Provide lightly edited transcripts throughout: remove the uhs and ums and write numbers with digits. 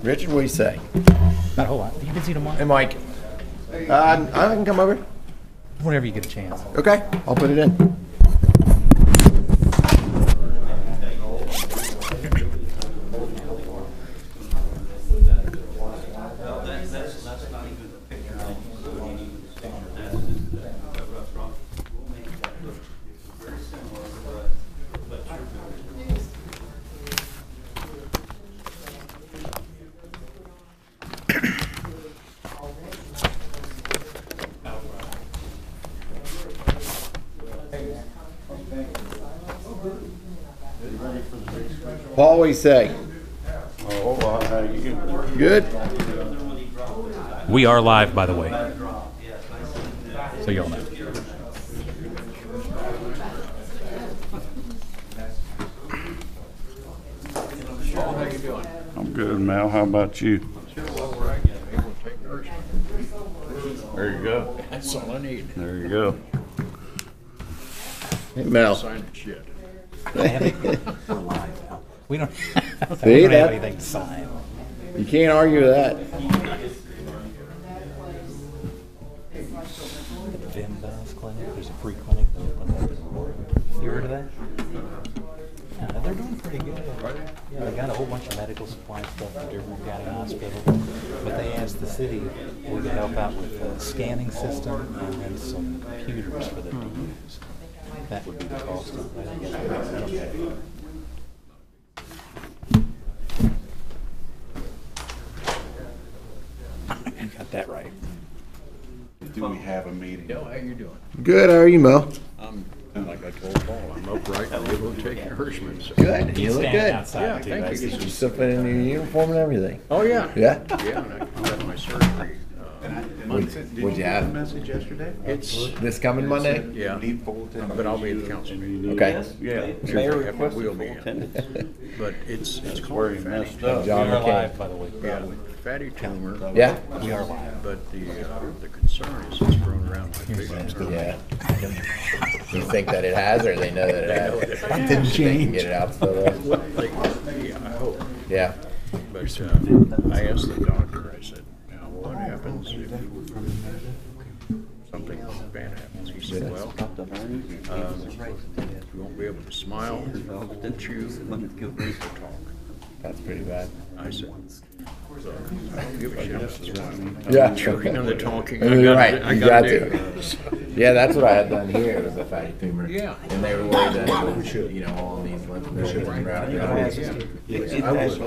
Richard, what do you say? Not a whole lot. You busy tomorrow? Hey, Mike. I can come over. Whenever you get a chance. Okay, I'll put it in. Paul, what do you say? Oh, well, how you? Good? We are live, by the way. So y'all know. I'm good, Mal. How about you? There you go. That's all I need. There you go. Hey, Mel. Sign it shit. We're live now. We don't, See have that? anything to sign. You can't argue with that. The Vimbas clinic. There's a free clinic. You heard of that? Yeah, they're doing pretty good. Yeah, they got a whole bunch of medical supply stuff at Dearborn County Hospital. But they asked the city if we could help out with a scanning system and then some computers for them to use. That would be the cost of it. I think it's You got that right. Do we have a meeting? Yo, how you doing? Good, how are you, Mel? I'm, like I told Paul, I'm upright and able to take nourishment. So. Good. You look Standing good. outside, Yeah, too. thank That's you. the- You still put in your uniform and everything. Oh, yeah. Yeah? Yeah, and I got my surgery. What'd you have? Message yesterday? It's, This coming Monday? yeah, but I'll be at the council meeting. Okay. Yeah. Sure, I will be. But it's Where called you fatty. messed up. John We are McCain. live, by the way. Yeah, fatty tumor. Yeah? We are live. But the concern is it's grown around my big. Yeah. You think that it has, or they know that it has? That didn't They can change. get it out still. Yeah, I hope. Yeah. But I asked the doctor, I said, now what happens if something bad happens? He said, well, you won't be able to smile, chew, or talk. That's pretty bad. I said, so I don't give a shit. Yeah. Chewing and the talking. You're right. I You got to. Yeah, that's what I had done here. It was a fatty tumor. Yeah. And they were worried that it was, you know, all these lymph nodes and round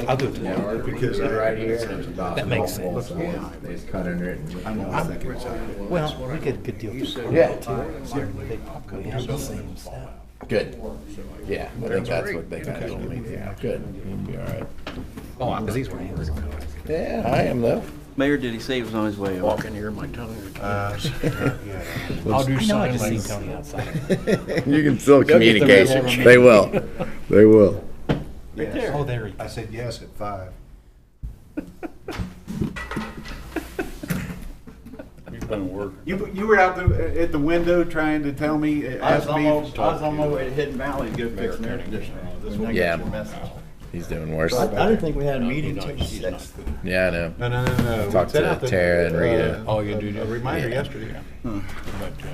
I'll do it tomorrow. because it's right here and it's about That makes multiple, sense. so they just cut under it. And, Well, we get a good deal. yeah. They probably have the same stuff. Good. Yeah, I think that's what they kind of told me. Yeah, good. You'll be all right. Oh, because these were hands. Yeah, I am though. Mayor, did he say he was on his way? Walk in here, my tongue. I'll do I know I just seen Tony outside. You can still Go get the communication. red They will. They will. Oh, there he I is. said yes at 5. You've been working. You were out at the window trying to tell me, ask me. I was on my way to Hidden Valley to go fix an air conditioner. This one Yeah. your message. He's doing worse. I didn't think we had a meeting until He's 6. Yeah, I know. No. Talked Sent to out the, Tara and Rita. Oh, you do? A reminder Yeah. yesterday. But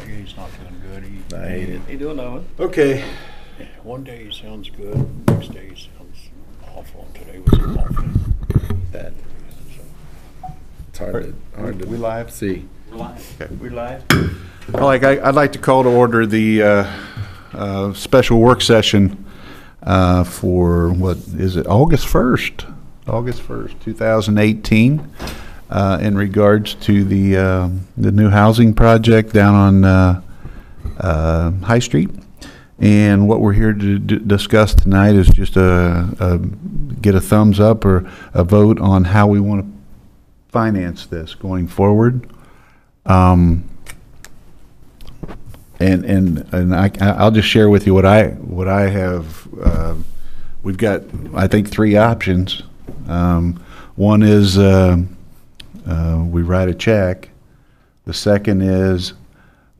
he's not doing good. I hate it. He doing Owen? Okay. One day he sounds good, next day he sounds awful, and today was awful. Bad. It's hard to We live? see. We live? I'd like to call to order the special work session for, what is it, August 1st? August 1st, 2018, in regards to the new housing project down on High Street. And what we're here to discuss tonight is just get a thumbs up or a vote on how we want to finance this going forward. And I'll just share with you what I have. We've got, I think, 3 options. One is we write a check. The second is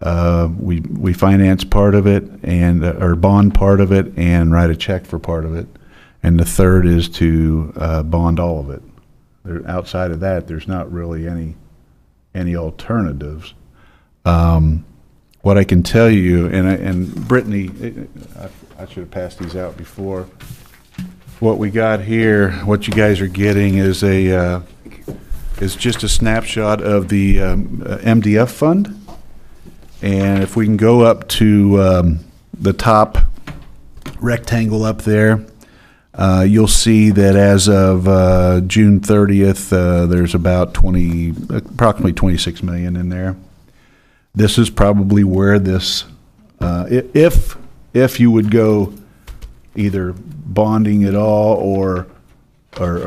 we finance part of it and or bond part of it and write a check for part of it. And the third is to bond all of it. outside of that, there's not really any alternatives. What I can tell you, and Brittany, I should have passed these out before. What we got here, what you guys are getting is is just a snapshot of the MDF fund. And if we can go up to the top rectangle up there, you'll see that as of June 30th, there's about approximately 26 million in there. This is probably where this, if you would go either bonding at all or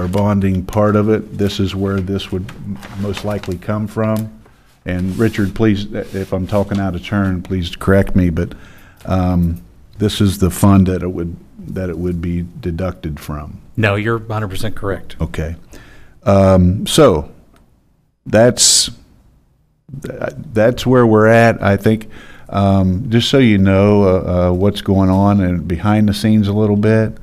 bonding part of it, this is where this would most likely come from. And Richard, please, if I'm talking out of turn, please correct me, but this is the fund that it would be deducted from. No, you're 100% correct. Okay. So that's where we're at. I think, just so you know what's going on and behind the scenes a little bit,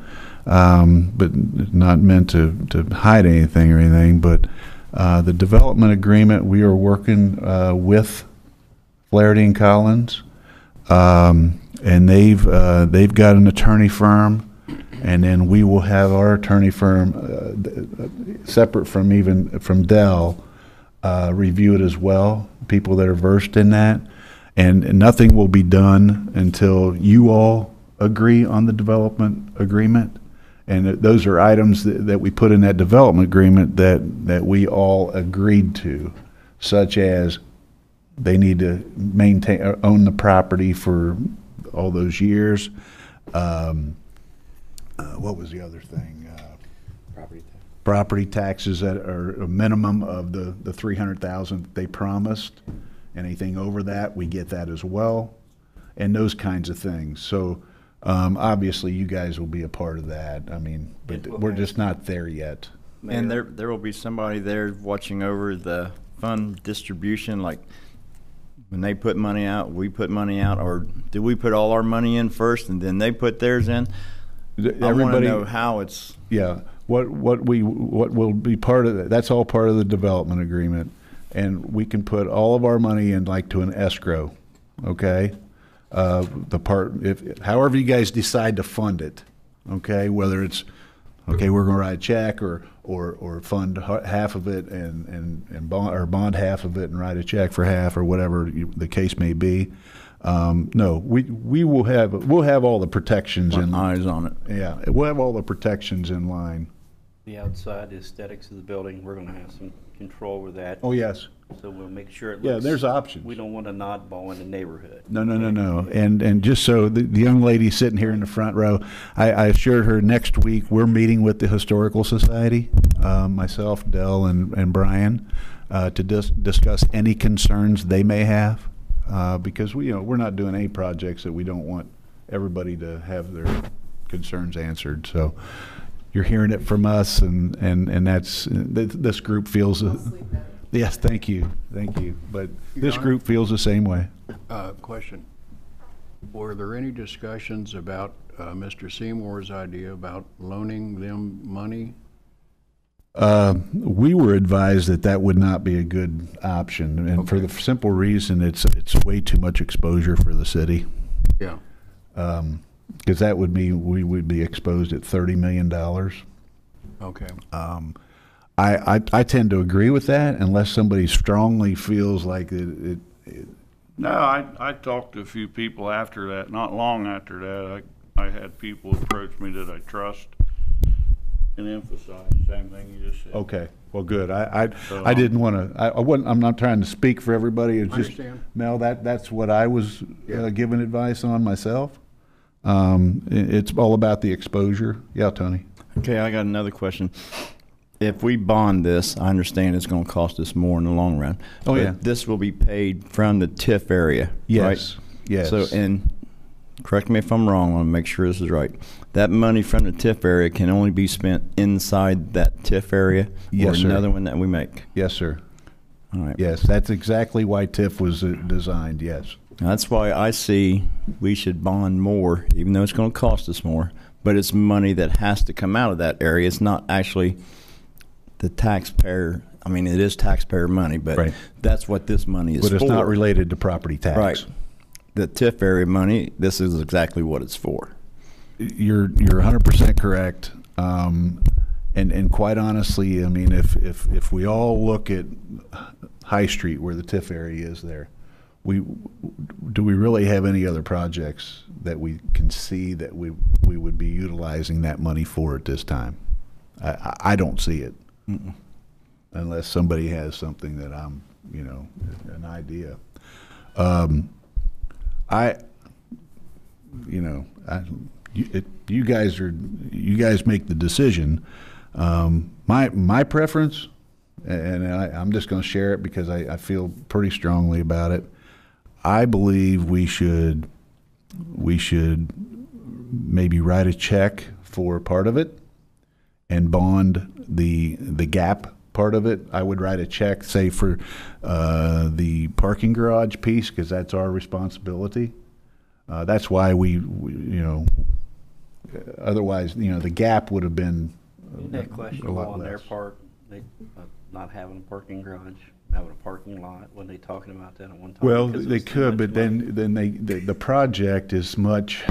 but not meant to hide anything or anything, but the development agreement, we are working with Flaherty and Collins, and they've got an attorney firm, and then we will have our attorney firm separate from Dell review it as well, people that are versed in that, and nothing will be done until you all agree on the development agreement. And those are items that we put in that development agreement that we all agreed to, such as they need to maintain or own the property for all those years. What was the other thing? Property taxes that are a minimum of the $300,000 they promised. Anything over that, we get that as well, and those kinds of things. So. Obviously, you guys will be a part of that. I mean, but we're just not there yet. And there will be somebody there watching over the fund distribution, like when they put money out, we put money out, or do we put all our money in first and then they put theirs in? I want to know how it's. Yeah, what will be part of that? That's all part of the development agreement, and we can put all of our money in like to an escrow, okay? The part, however you guys decide to fund it, okay, whether it's okay, we're going to write a check or fund half of it and bond half of it and write a check for half or whatever the case may be. No, we'll have all the protections and eyes on it. Yeah, we'll have all the protections in line. The outside aesthetics of the building, we're going to have some control over that. Oh yes. So we'll make sure it looks. Yeah, there's options. We don't want a oddball in the neighborhood. No. And just so the young lady sitting here in the front row, I assured her next week we're meeting with the Historical Society, myself, Dell, and Brian, to discuss any concerns they may have, because we're not doing any projects that we don't want everybody to have their concerns answered. So you're hearing it from us, and that's this group feels. Yes, thank you. But this group feels the same way. Question. Were there any discussions about Mr. Seymour's idea about loaning them money? We were advised that would not be a good option, and for the simple reason it's way too much exposure for the city. Yeah. Because that would mean we would be exposed at $30 million. Okay. I tend to agree with that unless somebody strongly feels like it. No, I talked to a few people after that. Not long after that, I had people approach me that I trust and emphasize the same thing you just said. Okay, well, good. I didn't want to. I'm not trying to speak for everybody. It's just Mel. That's what I was giving advice on myself. It's all about the exposure. Yeah, Tony. Okay, I got another question. If we bond this, I understand it's going to cost us more in the long run. Oh, but yeah. This will be paid from the TIF area, yes. Right? Yes. So, and correct me if I'm wrong, I want to make sure this is right. That money from the TIF area can only be spent inside that TIF area, yes, or sir. another one that we make? Yes, sir. All right. Yes, that's exactly why TIF was designed, yes. Now, that's why I see we should bond more, even though it's going to cost us more, but it's money that has to come out of that area. It's not actually the taxpayer, I mean, it is taxpayer money, but Right. that's what this money is But it's for. not related to property tax. Right. The TIF area money, this is exactly what it's for. You're 100% correct. And quite honestly, I mean, if we all look at High Street where the TIF area is there, do we really have any other projects that we can see that we would be utilizing that money for at this time? I don't see it. Mm-mm. Unless somebody has something that I'm, an idea. You guys make the decision. My preference, and I'm just going to share it because I feel pretty strongly about it. I believe we should maybe write a check for part of it and bond the gap part of it. I would write a check, say, for the parking garage piece, because that's our responsibility. That's why we otherwise, the gap would have been Isn't that questionable on their part, they not having a parking garage, having a parking lot, when they talking about that at one time? Well, Because it they was too could, much but money. then the project is much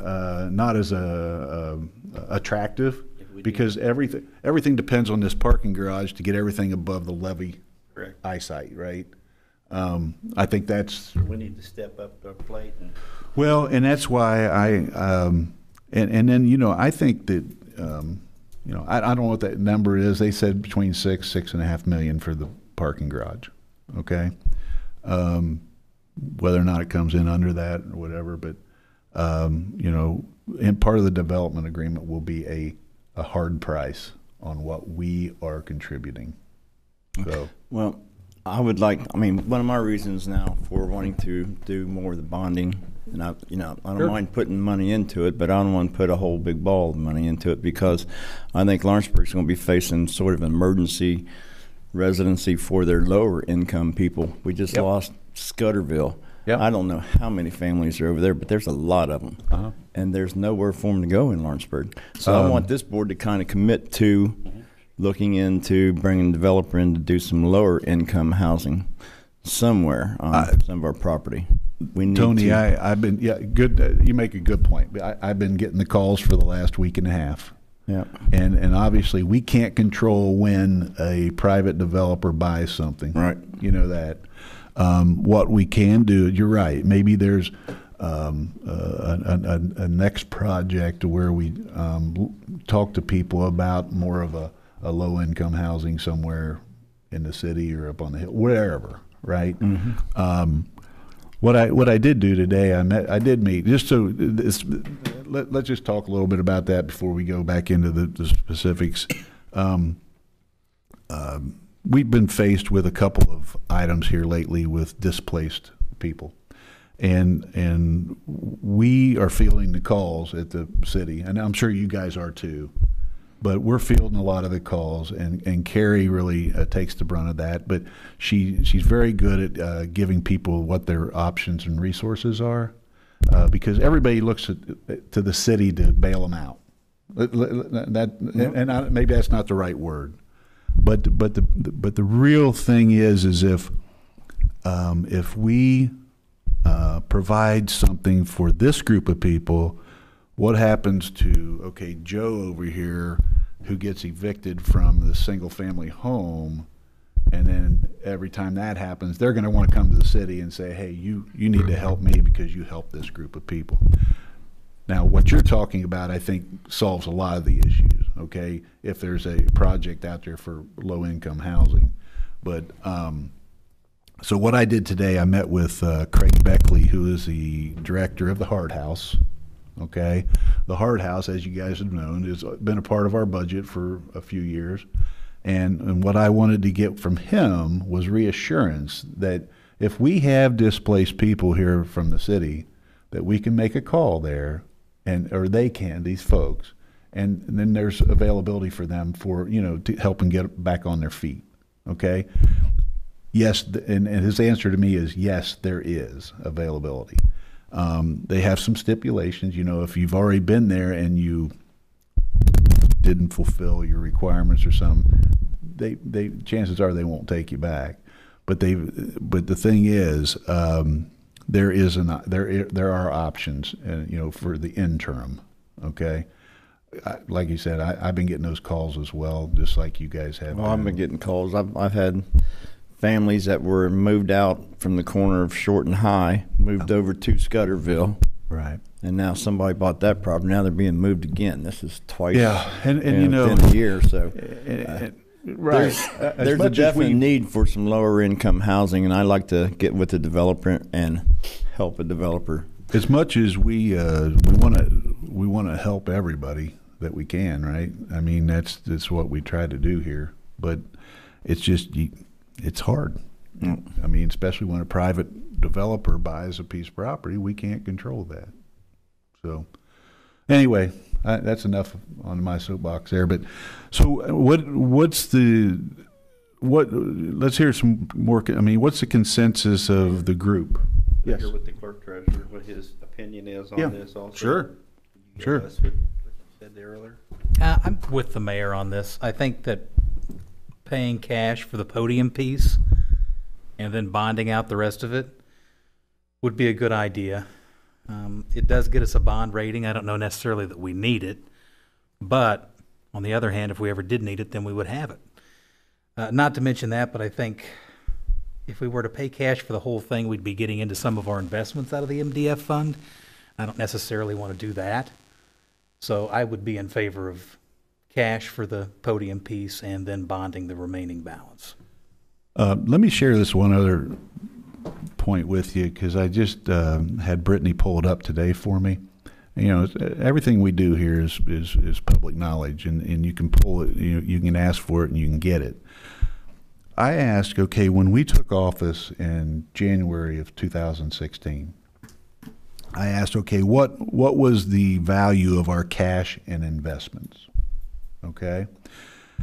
not as attractive, If we do- because everything depends on this parking garage to get everything above the levee Correct. eyesight, right? I think that's We need to step up our plate and. well, and that's why and then I think that I don't know what that number is. They said between 6.5 million for the parking garage. Okay, whether or not it comes in under that or whatever, but and part of the development agreement will be a hard price on what we are contributing. So Well, one of my reasons now for wanting to do more of the bonding, and I don't Sure. mind putting money into it, but I don't want to put a whole big ball of money into it because I think Lawrenceburg's going to be facing sort of an emergency residency for their lower income people. We just Yep. lost Scudderville. Yep. I don't know how many families are over there, but there's a lot of them. Uh-huh. And there's nowhere for them to go in Lawrenceburg. So I want this board to kind of commit to looking into bringing a developer in to do some lower income housing somewhere on some of our property. We need Tony, to, I've been good. You make a good point. I've been getting the calls for the last week and a half. yeah. And obviously we can't control when a private developer buys something. Right. You know that. What we can do, you're right, maybe there's a next project where we talk to people about more of a low-income housing somewhere in the city or up on the hill, wherever, right? Mm-hmm. What I did do today, I did meet, just so this, let's just talk a little bit about that before we go back into the specifics. We've been faced with a couple of items here lately with displaced people, and we are fielding the calls at the city, and I'm sure you guys are too. But we're fielding a lot of the calls, and Carrie really takes the brunt of that. But she's very good at giving people what their options and resources are, because everybody looks to the city to bail them out. Maybe that's not the right word, but the real thing is if we provide something for this group of people, what happens to, Joe over here who gets evicted from the single-family home, and then every time that happens, they're going to want to come to the city and say, hey, you need to help me because you helped this group of people. Now, what you're talking about, I think, solves a lot of the issues, okay, if there's a project out there for low-income housing. But so what I did today, I met with Craig Beckley, who is the director of the Hard House. Okay, the Hard House, as you guys have known, has been a part of our budget for a few years, and what I wanted to get from him was reassurance that if we have displaced people here from the city, that we can make a call there, or they can, these folks, and then there's availability for them for to help them get back on their feet. Okay, yes, and his answer to me is yes, there is availability. They have some stipulations. If you've already been there and you didn't fulfill your requirements or something, they chances are they won't take you back. But the thing is, there are options, for the interim. Okay, like you said, I've been getting those calls as well, just like you guys have. Well, I've been getting calls. I've had families that were moved out from the corner of Short and High, moved over to Scudderville. Right. And now somebody bought that property. Now they're being moved again. This is twice. Yeah, and within a year. So right. There's a definite need for some lower income housing, and I like to get with the developer and help a developer. As much as we want to help everybody that we can, right? I mean, that's what we try to do here. But it's just it's hard. I mean, especially when a private developer buys a piece of property, we can't control that. So, anyway, that's enough on my soapbox there. But so, let's hear some more. I mean, what's the consensus of the group? Yes. Hear what the clerk treasurer, what his opinion is on this. Also, Sure. What you said there earlier. I'm with the mayor on this. I think that paying cash for the podium piece and then bonding out the rest of it would be a good idea. It does get us a bond rating. I don't know necessarily that we need it, but on the other hand, if we ever did need it, then we would have it. Not to mention that, but I think if we were to pay cash for the whole thing, we'd be getting into some of our investments out of the MDF fund. I don't necessarily want to do that. So I would be in favor of cash for the podium piece and then bonding the remaining balance. Let me share this one other point with you, because I just had Brittany pull it up today for me. Everything we do here is public knowledge, and you can pull it, you can ask for it and you can get it. I asked, okay, when we took office in January of 2016, I asked, okay, what was the value of our cash and investments? Okay?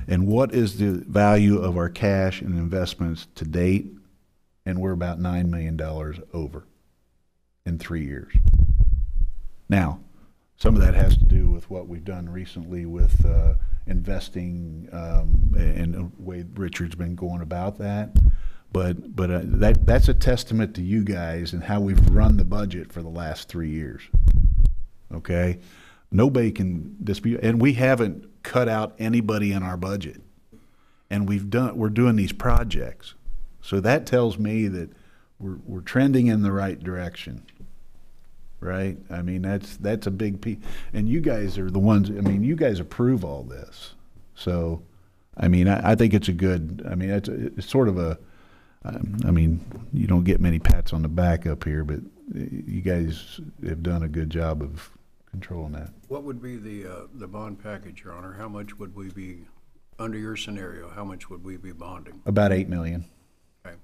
And what is the value of our cash and investments to date? And we're about $9 million over in 3 years. Now, some of that has to do with what we've done recently with investing and the way Richard's been going about that. But that's a testament to you guys and how we've run the budget for the last 3 years. Okay? Nobody can dispute, and we haven't cut out anybody in our budget. And we're doing these projects. So that tells me that we're trending in the right direction. Right? I mean, that's a big piece. And you guys are the ones, I mean, you guys approve all this. So, I mean, I think it's a good, I mean, it's sort of a, I mean, you don't get many pats on the back up here, but you guys have done a good job of controlling that. What would be the bond package, Your Honor? How much would we be, under your scenario, how much would we be bonding? About $8 million. Okay.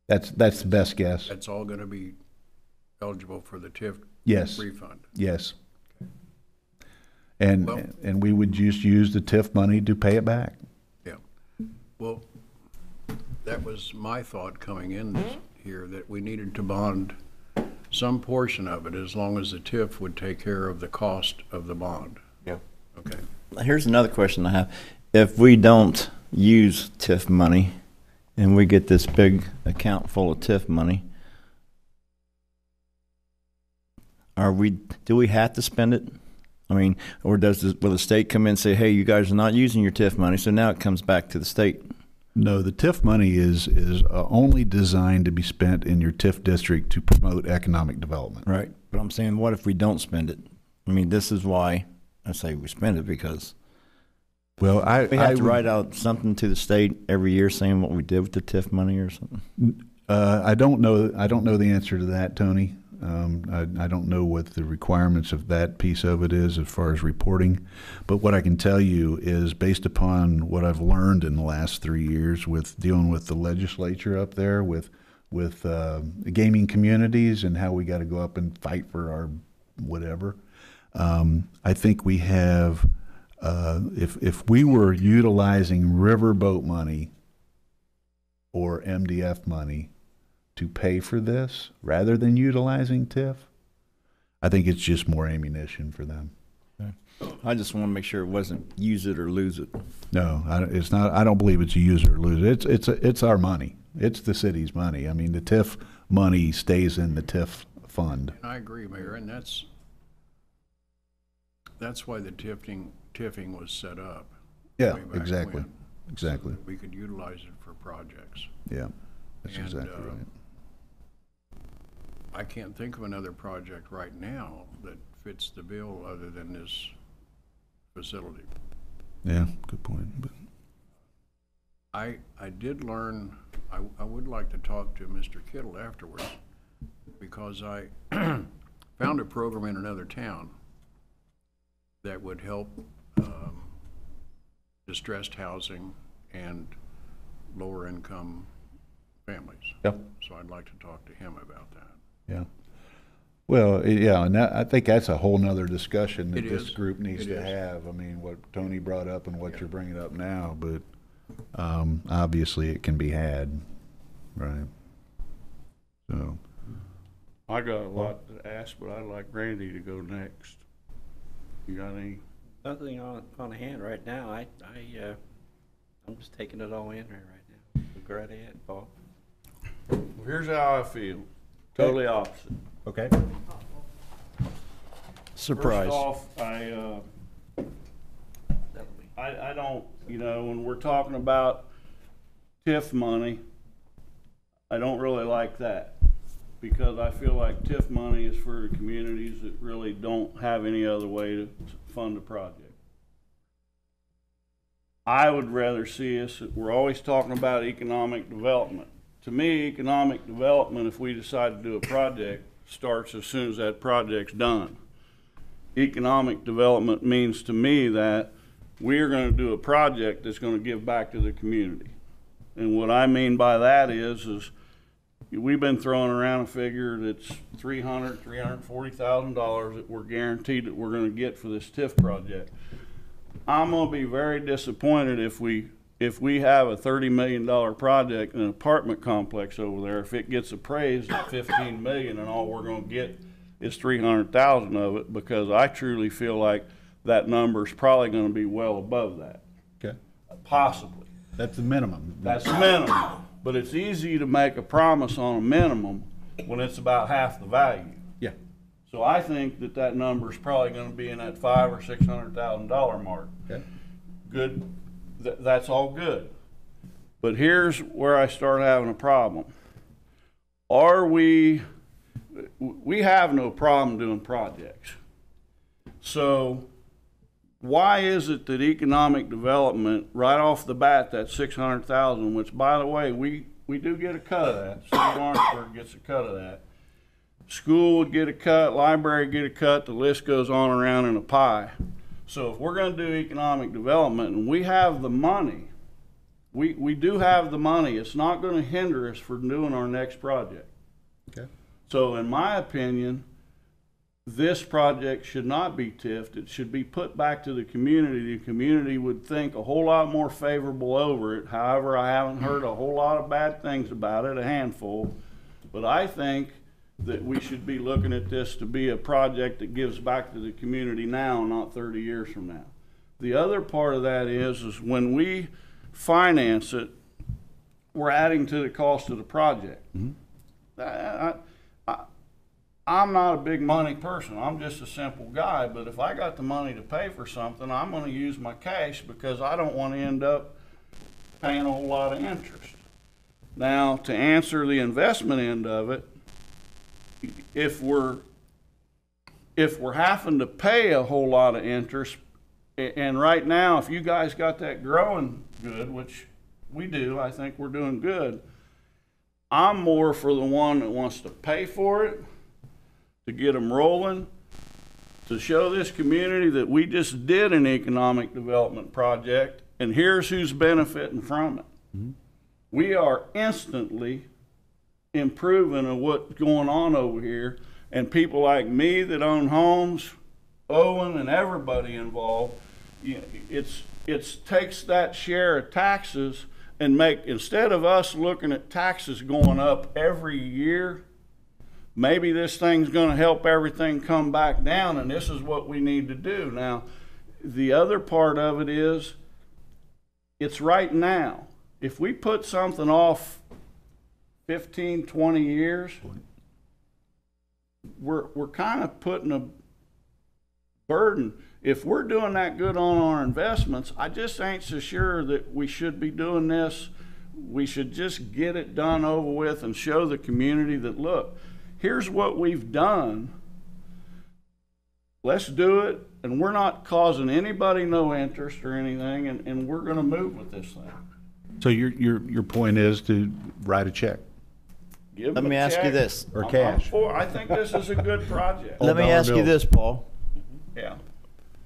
That's the best guess. That's all going to be eligible for the TIF refund? Yes. And we would just use the TIF money to pay it back. Yeah. Well, that was my thought coming in here, that we needed to bond some portion of it as long as the TIF would take care of the cost of the bond. Yeah. Okay. Here's another question I have. If we don't use TIF money and we get this big account full of TIF money, do we have to spend it? I mean, or will the state come in and say, hey, you guys are not using your TIF money, so now it comes back to the state? No, the TIF money is only designed to be spent in your TIF district to promote economic development. Right. But I'm saying, what if we don't spend it? I mean, this is why I say we spend it, because we have to write out something to the state every year saying what we did with the TIF money or something. I don't know the answer to that, Tony. I don't know what the requirements of that piece of it is as far as reporting, but what I can tell you is, based upon what I've learned in the last 3 years with dealing with the legislature up there, with gaming communities and how we got to go up and fight for our whatever, I think we have, if we were utilizing riverboat money or MDF money to pay for this rather than utilizing TIF, I think it's just more ammunition for them. Okay. I just want to make sure it wasn't use it or lose it. No, it's not. I don't believe it's a use it or lose it. It's our money. It's the city's money. I mean, the TIF money stays in the TIF fund. And I agree, Mayor, and that's why the TIFing was set up. Yeah, way back exactly. when, Exactly. so that we could utilize it for projects. Yeah, that's And, exactly right. I can't think of another project right now that fits the bill other than this facility. Yeah, good point. But I did learn, I would like to talk to Mr. Kittle afterwards, because I found a program in another town that would help distressed housing and lower income families. Yep. So I'd like to talk to him about that. yeah. Well, yeah, and I think that's a whole nother discussion that It this is. group needs It to is. have. I mean, what Tony brought up and what Yeah. you're bringing up now, but obviously it can be had, right? So, I got a lot to ask, but I'd like Randy to go next. You got any? Nothing on hand right now. I'm just taking it all in right now. Go right ahead, Paul. Well, here's how I feel. Totally opposite. okay. Surprise. First off, That'll be. I don't, when we're talking about TIF money, I don't really like that, because I feel like TIF money is for the communities that really don't have any other way to fund a project. I would rather see us, we're always talking about economic development. To me, economic development, if we decide to do a project, starts as soon as that project's done. Economic development means to me that we are going to do a project that's going to give back to the community. And what I mean by that is we've been throwing around a figure that's $340,000 that we're guaranteed that we're going to get for this TIF project. I'm going to be very disappointed if we have a $30 million project in an apartment complex over there, if it gets appraised at $15 million and all we're going to get is $300,000 of it, because I truly feel like that number is probably going to be well above that. Okay. Possibly. That's the minimum. That's the minimum. But it's easy to make a promise on a minimum when it's about half the value. Yeah. So I think that number is probably going to be in that $500,000 or $600,000 mark. Okay. Good. That's all good. But here's where I start having a problem. We have no problem doing projects. So why is it that economic development, right off the bat, that $600,000, which by the way, we do get a cut of that. City of Lawrenceburg gets a cut of that. School would get a cut, library get a cut, the list goes on around in a pie. So if we're going to do economic development and we have the money, we do have the money, it's not going to hinder us from doing our next project. Okay. So in my opinion, this project should not be TIF'd. It should be put back to the community. The community would think a whole lot more favorable over it. However, I haven't heard a whole lot of bad things about it, a handful. But I think that we should be looking at this to be a project that gives back to the community now, not 30 years from now. The other part of that is when we finance it, we're adding to the cost of the project. Mm-hmm. I'm not a big money person. I'm just a simple guy. But if I got the money to pay for something, I'm going to use my cash, because I don't want to end up paying a whole lot of interest. Now, to answer the investment end of it, if we're having to pay a whole lot of interest, and right now, if you guys got that growing good, which we do, I think we're doing good, I'm more for the one that wants to pay for it, to get them rolling, to show this community that we just did an economic development project, and here's who's benefiting from it. Mm-hmm. We are instantly improving of what's going on over here, and people like me that own homes, Owen and everybody involved, it takes that share of taxes and instead of us looking at taxes going up every year, maybe this thing's going to help everything come back down, and this is what we need to do. Now, the other part of it is, it's right now. If we put something off 15, 20 years, we're kind of putting a burden. If we're doing that good on our investments, I just ain't so sure that we should be doing this. We should just get it done over with and show the community that, look, here's what we've done. Let's do it, and we're not causing anybody no interest or anything, and we're going to move with this thing. So your point is to write a check Give Let them me a ask you check. this. or I'm cash. for- I think this is a good project. Let me dollar ask you bills. this, Paul. Yeah.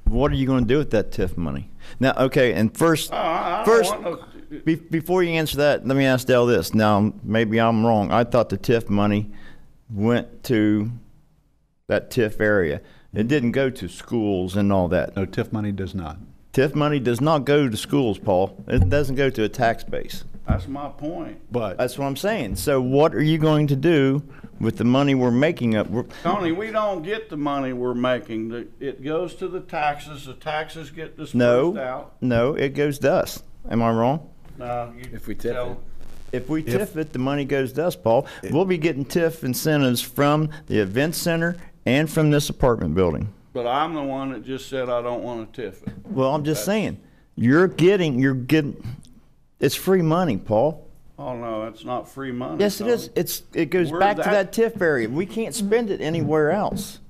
What are you going to do with that TIF money? Now, okay, and first, I don't first, want no, before you answer that, let me ask Dale this. Now, maybe I'm wrong. I thought the TIF money went to that TIF area. It didn't go to schools and all that. No, TIF money does not. TIF money does not go to schools, Paul. It doesn't go to a tax base. that's my point. But That's what I'm saying. So what are you going to do with the money we're making up? Tony, we don't get the money we're making. It goes to the taxes. The taxes get dispersed No, out. no, it goes to us. Am I wrong? No, If we tip it. If we TIF it, the money goes to us, Paul. We'll be getting TIF incentives from the event center and from this apartment building. But I'm the one that just said I don't want to TIF it. Well, I'm just saying, you're getting, it's free money, Paul. Oh, no, it's not free money. Yes, it Tony. is. It goes Where back to that- that TIF area. We can't spend it anywhere else.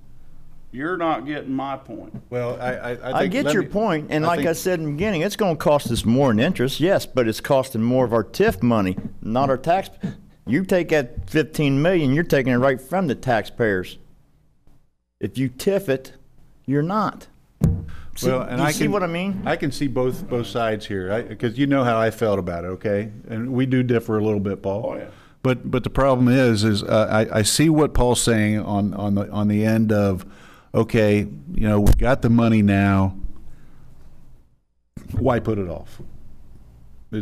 You're not getting my point. well, I I get your point, and like I said in the beginning, it's going to cost us more in interest, yes, but it's costing more of our TIF money, not our tax. You take that 15 million, you're taking it right from the taxpayers. If you TIF it, you're not. See, Well, and you I see can, what I mean? I can see both sides here, because you know how I felt about it, okay? And we do differ a little bit, Paul. Oh, yeah. But the problem is I see what Paul's saying on the end of, okay, you know, we got the money now. Why put it off?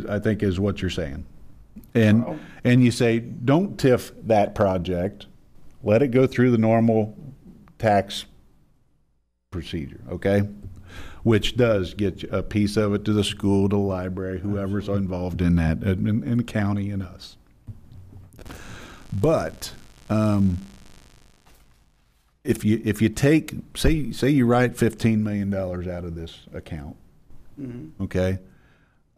I think is what you're saying, and you say don't TIF that project, let it go through the normal tax procedure, okay? Which does get a piece of it to the school, to the library, whoever's involved in that, in the county and us. But if you take, say you write $15 million out of this account, okay,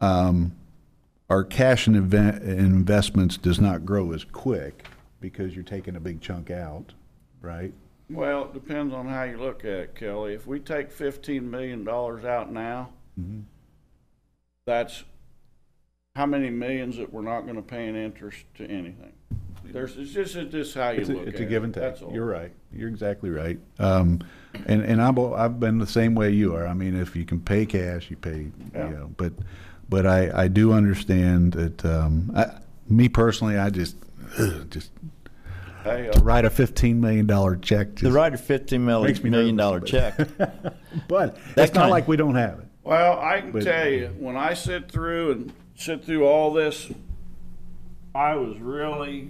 our cash and investments does not grow as quick because you're taking a big chunk out, right? Well, it depends on how you look at it, Kelly. If we take $15 million out now, that's how many millions that we're not going to pay in interest to anything. It's just how you look at it. It's a give and take. That's all. You're right. You're exactly right. And I've been the same way you are. I mean, if you can pay cash, you pay. Yeah. You know, but I do understand that. Me personally, I just Hey, to write a $15 million check. The write a $15 Makes me million nervous, check. But That it's not kind- like we don't have it. well, I can But- tell you, when I sit through all this, I was really,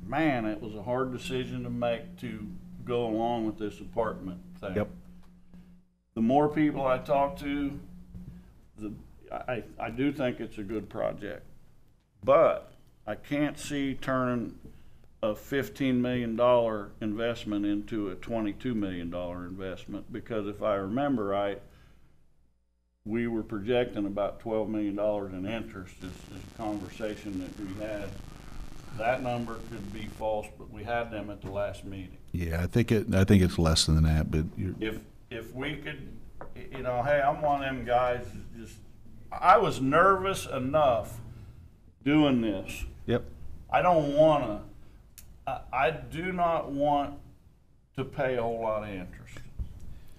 man, it was a hard decision to make to go along with this apartment thing. Yep. The more people I talk to, I do think it's a good project. But I can't see turning a $15 million investment into a $22 million investment, because if I remember right, we were projecting about $12 million in interest is a conversation that we had. That number could be false, but we had them at the last meeting. Yeah, I think it's less than that. But If we could, you know, hey, I'm one of them guys that just, I was nervous enough doing this. yep. I don't wanna, I do not want to pay a whole lot of interest.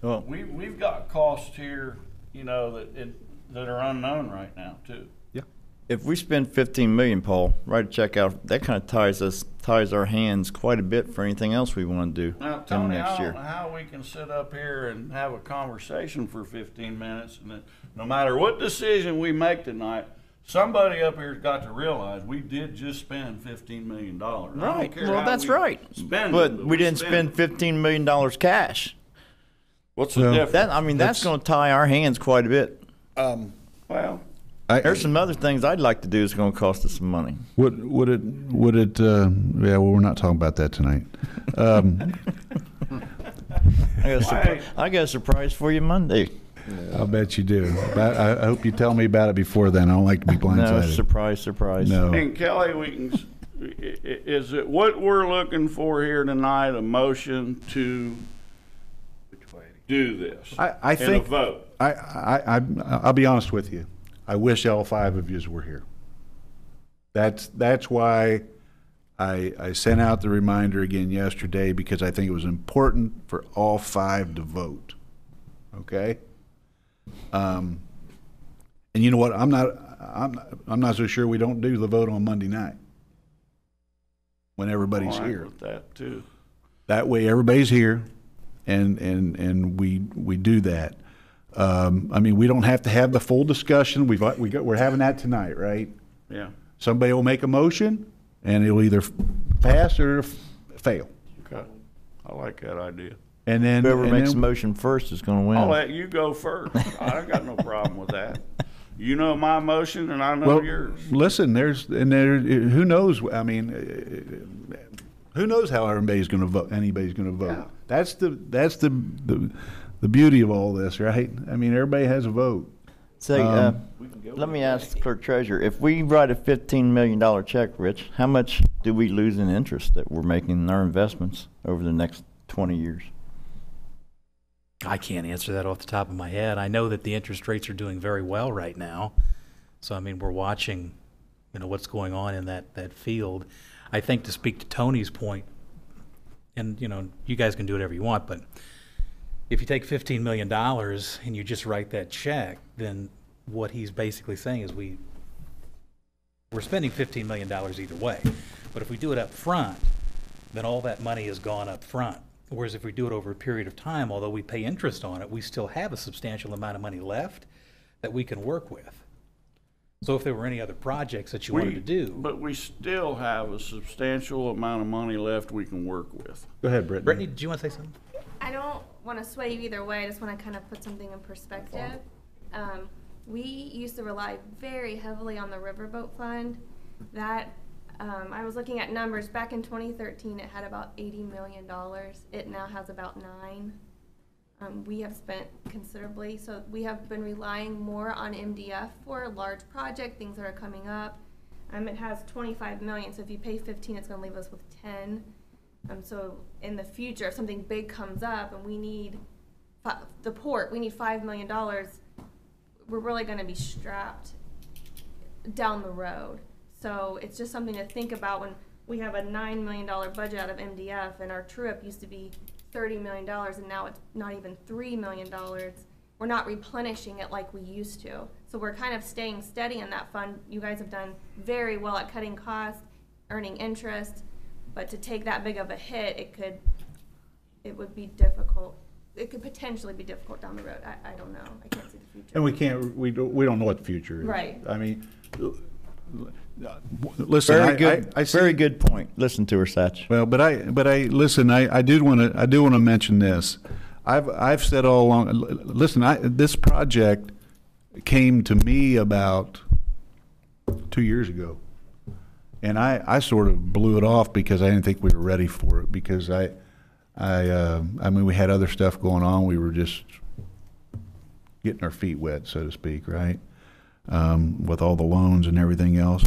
Well, We've got costs here, you know, that are unknown right now too. if we spend 15 million, Paul, write a check out. That kind of ties our hands quite a bit for anything else we want to do Now, coming Tony, next I year. don't know how we can sit up here and have a conversation for 15 minutes, and that no matter what decision we make tonight, somebody up here's got to realize we did just spend $15 million. I don't Right. care Well, how that's we right. spend But it, we didn't spend $15 million cash. What's the Well, difference? That's going to tie our hands quite a bit. Well, There's some other things I'd like to do that's going to cost us some money. would it, yeah, well, we're not talking about that tonight. I got a surprise for you Monday. I'll bet you do. But I hope you tell me about it before then. I don't like to be No, blindsided. surprise. No. and Kelly, is it what we're looking for here tonight, a motion to do this? I in think a vote? I'll be honest with you. I wish all 5 of yous were here. That's why I sent out the reminder again yesterday, because I think it was important for all 5 to vote. Okay? And you know what? I'm not so sure we don't do the vote on Monday night when everybody's All right here. with that too. That way, everybody's here, and we do that. I mean, we don't have to have the full discussion. We're having that tonight, right? Yeah. Somebody will make a motion, and it'll either pass or fail. Okay. I like that idea. And then Whoever makes the motion first is going to win. I'll let you go first. I got no problem with that. You know my motion, and I know well, yours. listen, who knows? I mean, who knows how everybody's going to vote? Anybody's going to vote. Yeah. That's the beauty of all this, right? I mean, everybody has a vote. Say, let me ask the clerk treasurer, if we write a $15 million check, Rich, how much do we lose in interest that we're making in our investments over the next 20 years? I can't answer that off the top of my head. I know that the interest rates are doing very well right now. So, I mean, we're watching, what's going on in that field. I think, to speak to Tony's point, and, you guys can do whatever you want, but if you take $15 million and you just write that check, then what he's basically saying is we're spending $15 million either way. But if we do it up front, then all that money is gone up front. Whereas if we do it over a period of time, although we pay interest on it, we still have a substantial amount of money left that we can work with. So if there were any other projects that you wanted to do. But we still have a substantial amount of money left we can work with. Go ahead, Brittany. Brittany, do you want to say something? I don't want to sway you either way. I just want to kind of put something in perspective. We used to rely very heavily on the riverboat fund. That I was looking at numbers back in 2013. It had about $80 million. It now has about $9 million. We have spent considerably, so we have been relying more on MDF for a large project, things that are coming up. It has $25 million, so if you pay 15, it's going to leave us with 10. So in the future, if something big comes up and we need the port, we need $5 million, we're really going to be strapped down the road. So it's just something to think about when we have a $9 million budget out of MDF and our true-up used to be $30 million and now it's not even $3 million. We're not replenishing it like we used to. So we're kind of staying steady in that fund. You guys have done very well at cutting costs, earning interest, but to take that big of a hit, it would be difficult. It could potentially be difficult down the road. I don't know. I can't see the future. And we don't know what the future is. Right. I mean, listen. Very good point. Listen to her, Satch. Well, but I listen. I do want to mention this. I've said all along. Listen, this project came to me about 2 years ago, and I sort of blew it off because I didn't think we were ready for it. Because I mean, we had other stuff going on. We were just getting our feet wet, so to speak, right? With all the loans and everything else.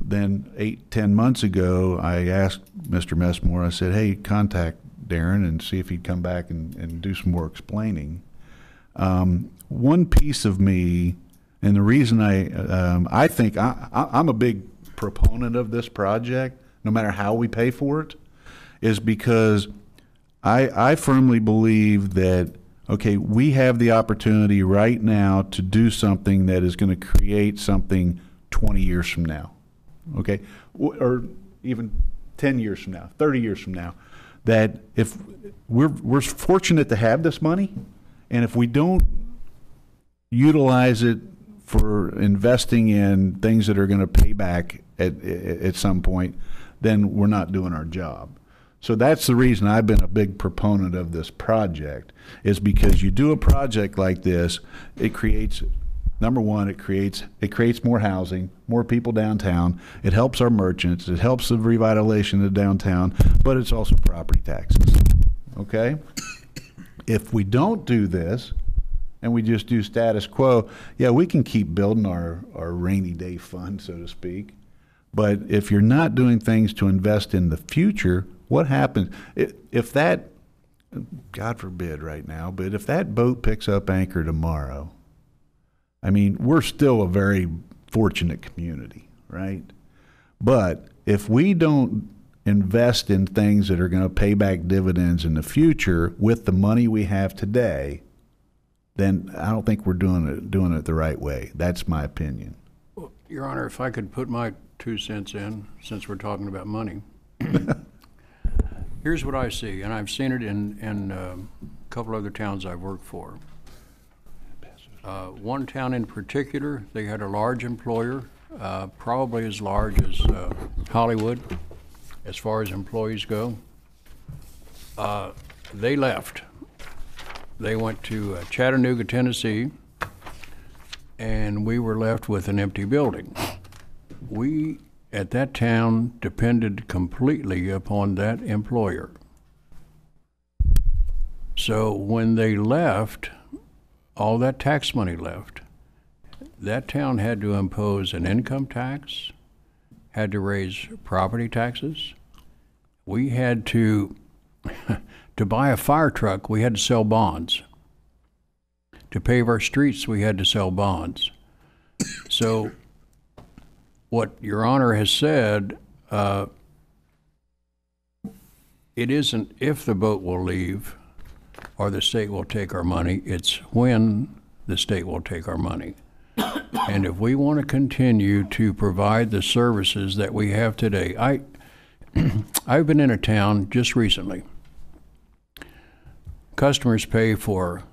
Then 8-10 months ago, I asked Mr. Messmore, I said, hey, contact Darren and see if he'd come back and do some more explaining. One piece of me, and the reason I think I'm a big proponent of this project, no matter how we pay for it, is because I firmly believe that, okay, we have the opportunity right now to do something that is going to create something 20 years from now, okay, or even 10 years from now, 30 years from now, that if we're fortunate to have this money, and if we don't utilize it for investing in things that are going to pay back at some point, then we're not doing our job. So that's the reason I've been a big proponent of this project, is because you do a project like this, it creates, number one, it creates more housing, more people downtown. It helps our merchants. It helps the revitalization of downtown, but it's also property taxes. Okay? If we don't do this and we just do status quo, yeah, we can keep building our rainy day fund, so to speak. But if you're not doing things to invest in the future, what happens if that, God forbid right now, but if that boat picks up anchor tomorrow, I mean, we're still a very fortunate community, right? But if we don't invest in things that are going to pay back dividends in the future with the money we have today, then I don't think we're doing it the right way. That's my opinion. Well, Your Honor, if I could put my 2 cents in, since we're talking about money. Here's what I see, and I've seen it in a couple other towns I've worked for. One town in particular, they had a large employer, probably as large as Hollywood, as far as employees go. They left. They went to Chattanooga, Tennessee, and we were left with an empty building. We, at that town, depended completely upon that employer. So when they left, all that tax money left. That town had to impose an income tax, had to raise property taxes. We had to buy a fire truck, we had to sell bonds. To pave our streets, we had to sell bonds. So what Your Honor has said, it isn't if the boat will leave or the state will take our money, it's when the state will take our money. And if we want to continue to provide the services that we have today, I've been in a town just recently. Customers pay for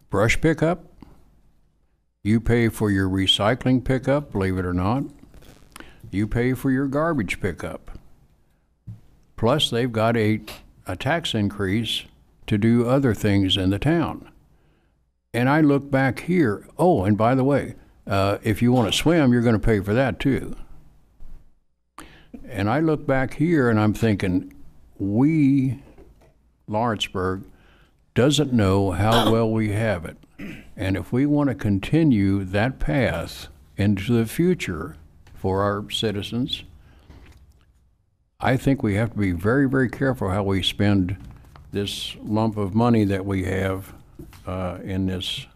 brush pickup. You pay for your recycling pickup, believe it or not. You pay for your garbage pickup. Plus, they've got a tax increase to do other things in the town. And I look back here, oh, and by the way, if you want to swim, you're going to pay for that too. And I look back here and I'm thinking, Lawrenceburg, doesn't know how well we have it. And if we want to continue that path into the future for our citizens, I think we have to be very, very careful how we spend this lump of money that we have in this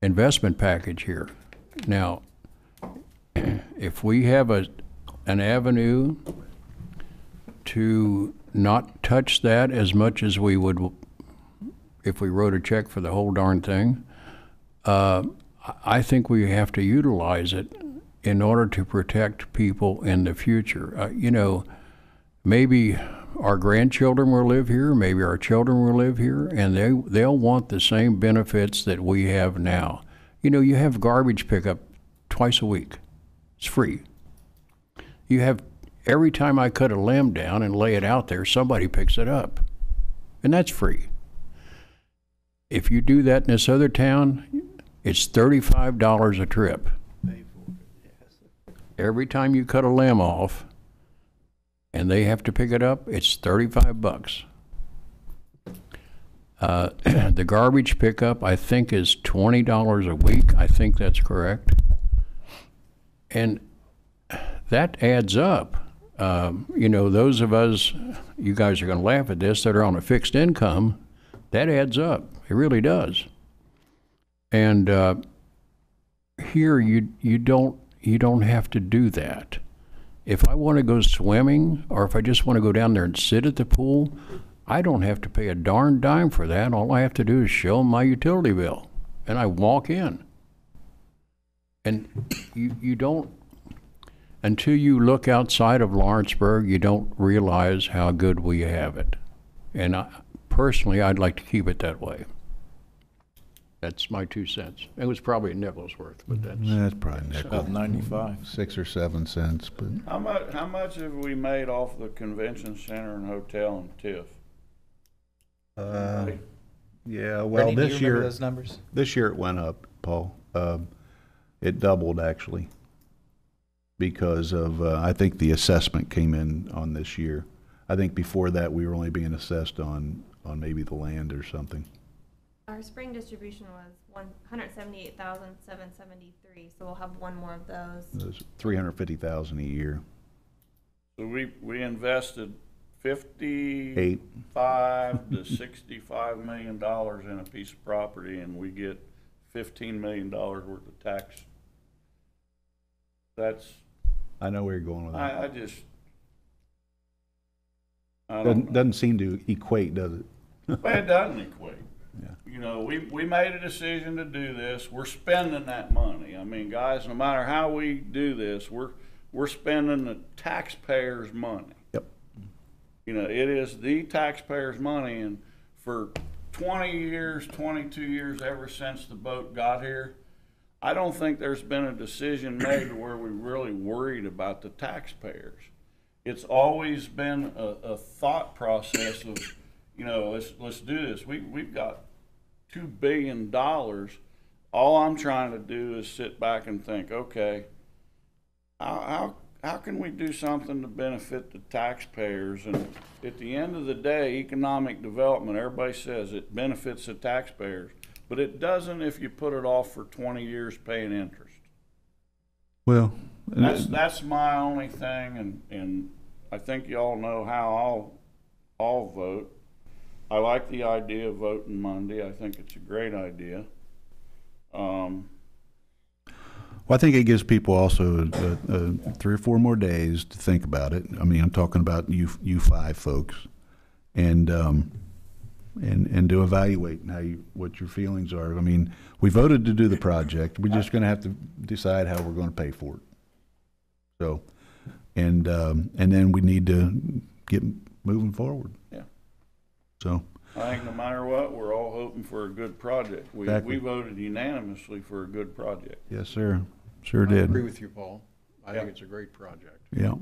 investment package here. Now, if we have an avenue to not touch that as much as we would if we wrote a check for the whole darn thing, I think we have to utilize it in order to protect people in the future. You know, maybe our grandchildren will live here, maybe our children will live here, and they'll want the same benefits that we have now. You know, you have garbage pickup twice a week. It's free. You have, every time I cut a limb down and lay it out there, somebody picks it up, and that's free. If you do that in this other town, it's $35 a trip. Every time you cut a limb off and they have to pick it up, it's $35. The garbage pickup, I think, is $20 a week. I think that's correct. And that adds up. You know, those of us, you guys are going to laugh at this, that are on a fixed income, that adds up. It really does. And here you don't have to do that. If I want to go swimming, or if I just want to go down there and sit at the pool, I don't have to pay a darn dime for that. All I have to do is show them my utility bill, and I walk in. And you don't, until you look outside of Lawrenceburg, you don't realize how good we have it. And personally, I'd like to keep it that way. That's my 2 cents. It was probably a nickel's worth, but that's. That's probably nickel. About 95. 6 or 7 cents, but How much have we made off the convention center and hotel and TIF? yeah. Well, Brittany, do you this remember year, those numbers? this year it went up, Paul. It doubled actually, because of I think the assessment came in on this year. I think before that we were only being assessed on maybe the land or something. Our spring distribution was 178,773, so we'll have one more of those. It was 350,000 a year. So we invested $55 to $65 million in a piece of property, and we get $15 million worth of tax. That's. I know where you're going with that. I don't. Doesn't seem to equate, does it? Well, it doesn't equate. Yeah. You know, we made a decision to do this. We're spending that money. I mean, guys, no matter how we do this, we're spending the taxpayers' money. Yep. You know, it is the taxpayers' money, and for 20 years, 22 years, ever since the boat got here, I don't think there's been a decision made where we really worried about the taxpayers. It's always been a thought process of, you know, let's do this. We've got $2 billion. All I'm trying to do is sit back and think, okay, how can we do something to benefit the taxpayers? And at the end of the day, economic development, everybody says it benefits the taxpayers, but it doesn't if you put it off for 20 years paying interest. Well, That's my only thing, and I think you all know how I'll vote. I like the idea of voting Monday. I think it's a great idea. well, I think it gives people also 3 or 4 more days to think about it. I mean, I'm talking about you 5 folks, and to evaluate what your feelings are. I mean, we voted to do the project. We're just going to have to decide how we're going to pay for it. So, and then we need to get moving forward. Yeah. So I think no matter what, we're all hoping for a good project. Exactly. We voted unanimously for a good project. yes, sir. Sure I did. agree with you, Paul. I think it's a great project. Yeah.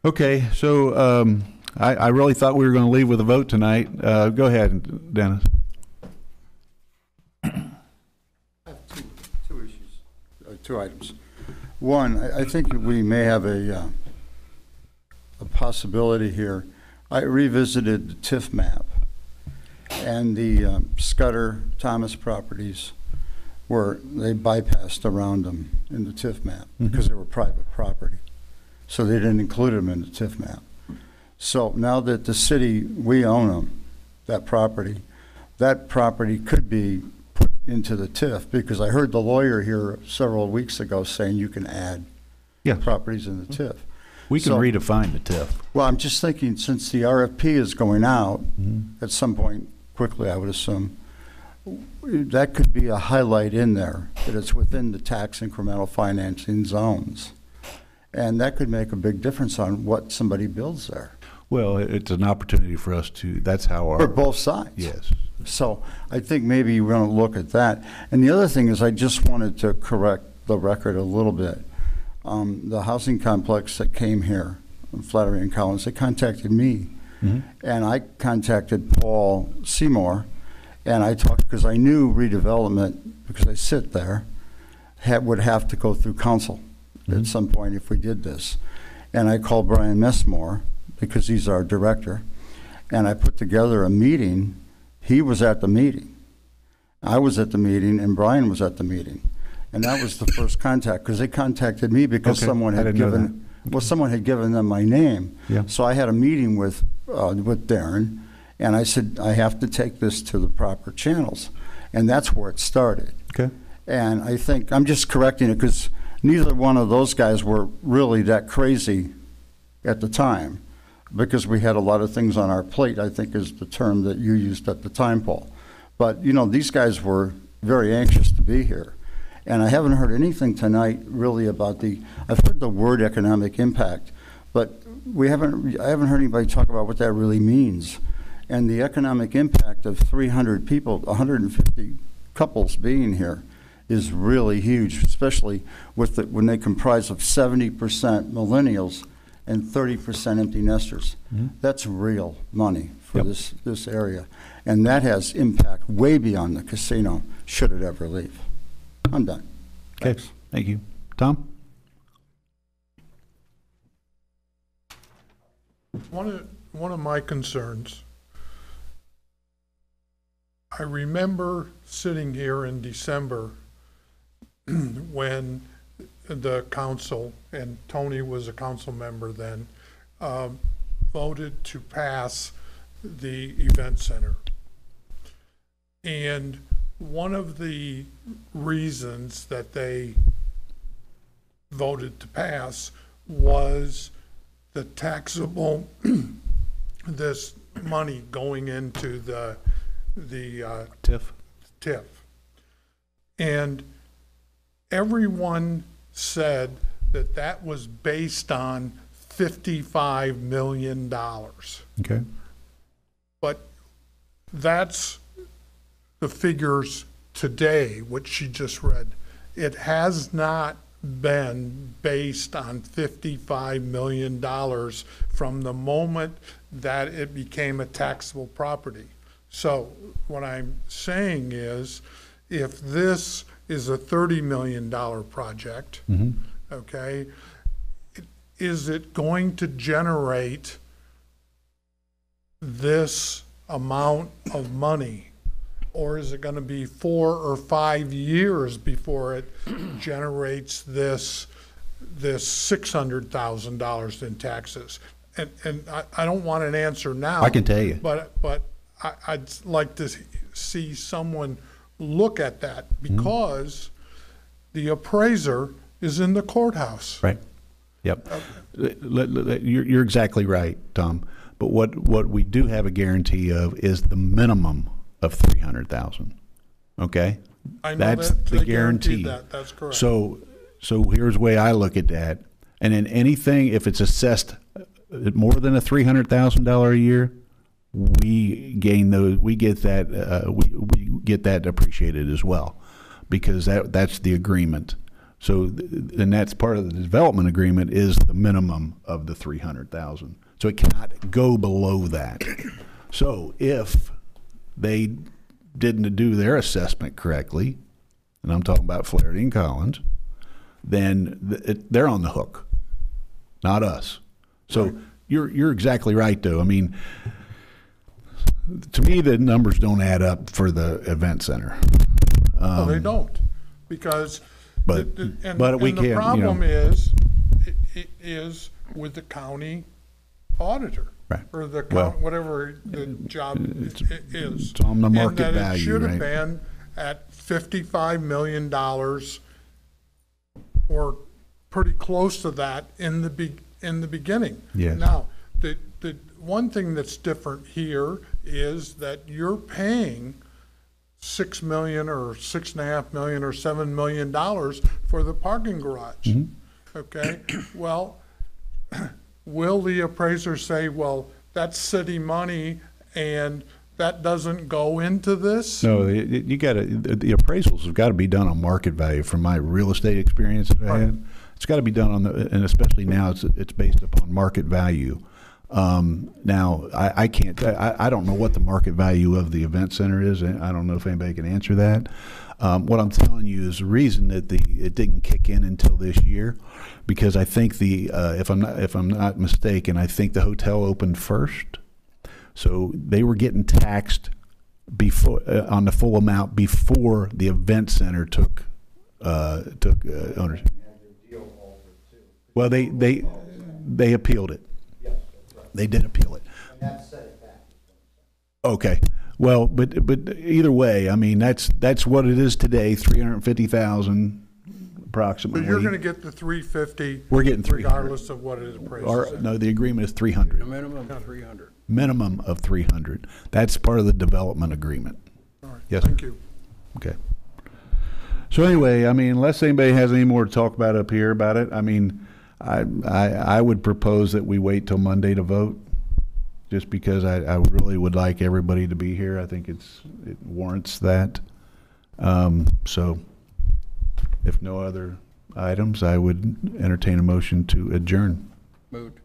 Okay, so I really thought we were going to leave with a vote tonight. Go ahead, Dennis. I have two issues, 2 items. One, I think we may have a possibility here. I revisited the TIF map, and the Scudder Thomas properties were, they bypassed around them in the TIF map because they were private property. So they didn't include them in the TIF map. So now that the city, we own them, that property could be put into the TIF, because I heard the lawyer here several weeks ago saying you can add properties in the TIF. We can redefine the TIF. Well, I'm just thinking, since the RFP is going out at some point quickly, I would assume, that could be a highlight in there, that it's within the tax incremental financing zones. And that could make a big difference on what somebody builds there. Well, it's an opportunity for us to, that's how our... For both sides. Yes. So I think maybe we're going to look at that. And the other thing is, I just wanted to correct the record a little bit. The housing complex that came here, Flattery and Collins, they contacted me. And I contacted Paul Seymour, and I talked, because I knew redevelopment, because I sit there, would have to go through council at some point if we did this. And I called Brian Messmore, because he's our director, and I put together a meeting. He was at the meeting. I was at the meeting, and Brian was at the meeting. And that was the first contact, because they contacted me because someone had given, someone had given them my name. Yeah. So I had a meeting with Darren, and I said, I have to take this to the proper channels. And that's where it started. Okay. And I think, I'm just correcting it, because neither one of those guys were really that crazy at the time, because we had a lot of things on our plate, I think is the term that you used at the time, Paul. But, you know, these guys were very anxious to be here. And I haven't heard anything tonight really about I've heard the word economic impact, but I haven't heard anybody talk about what that really means. And the economic impact of 300 people, 150 couples being here is really huge, especially with when they comprise of 70% millennials and 30% empty nesters. That's real money for this area. And that has impact way beyond the casino, should it ever leave. I'm done. Okay, Thanks. thank you. Tom? One of my concerns, I remember sitting here in December when the council, and Tony was a council member then, voted to pass the event center. And one of the reasons that they voted to pass was the taxable, this money going into the TIF. And everyone said that that was based on $55 million. Okay. But that's the figures today, which she just read. It has not been based on $55 million from the moment that it became a taxable property. So what I'm saying is, if this is a $30 million project, okay, is it going to generate this amount of money? Or is it going to be 4 or 5 years before it generates this $600,000 in taxes? And I don't want an answer now. I can tell you. But I'd like to see someone look at that, because the appraiser is in the courthouse. Right. Yep. You're exactly right, Tom. But what we do have a guarantee of is the minimum of 300,000. Okay? I know that's that the they guarantee. guaranteed that. That's correct. So here's the way I look at that. And in anything, if it's assessed more than a $300,000 a year, we gain those. We get that. We get that appreciated as well, because that's the agreement. So and that's part of the development agreement is the minimum of the 300,000. So it cannot go below that. So if they didn't do their assessment correctly, and I'm talking about Flaherty and Collins, then they're on the hook, not us. So right. You're exactly right, though. I mean, to me, the numbers don't add up for the event center. No, they don't, because but the can't. Problem is with the county auditor. Right. Or the whatever the job is. It's on the market and that value, it should have right? been at $55 million or pretty close to that in the beginning. Yes. Now, the one thing that's different here is that you're paying $6 million or $6.5 million or $7 million for the parking garage. Okay. Well, will the appraiser say, well, that's city money and that doesn't go into this? No, you got to. The appraisals have got to be done on market value. From my real estate experience that I had, it's got to be done on and especially now it's based upon market value. Now I can't. I don't know what the market value of the event center is. I don't know if anybody can answer that. What I'm telling you is the reason that it didn't kick in until this year, because I think if I'm not mistaken, I think the hotel opened first, so they were getting taxed before on the full amount before the event center took ownership. Well, they appealed it. They did appeal it. And that set it back. Okay. Well, but either way, I mean that's what it is today, 350,000 approximately. But you're going to get the 350. We're getting 300. Regardless of what it is appraised. No, the agreement is 300. A minimum of 300. Minimum of 300. That's part of the development agreement. All right. Yes. Thank you. Okay. So anyway, I mean, unless anybody has any more to talk about up here about it, I mean, I would propose that we wait till Monday to vote, just because I really would like everybody to be here. I think it warrants that. So if no other items, I would entertain a motion to adjourn. Moved.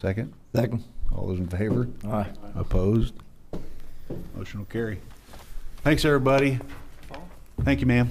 Second? Second. All those in favor? Aye. Opposed? Motion will carry. Thanks, everybody. Thank you, ma'am.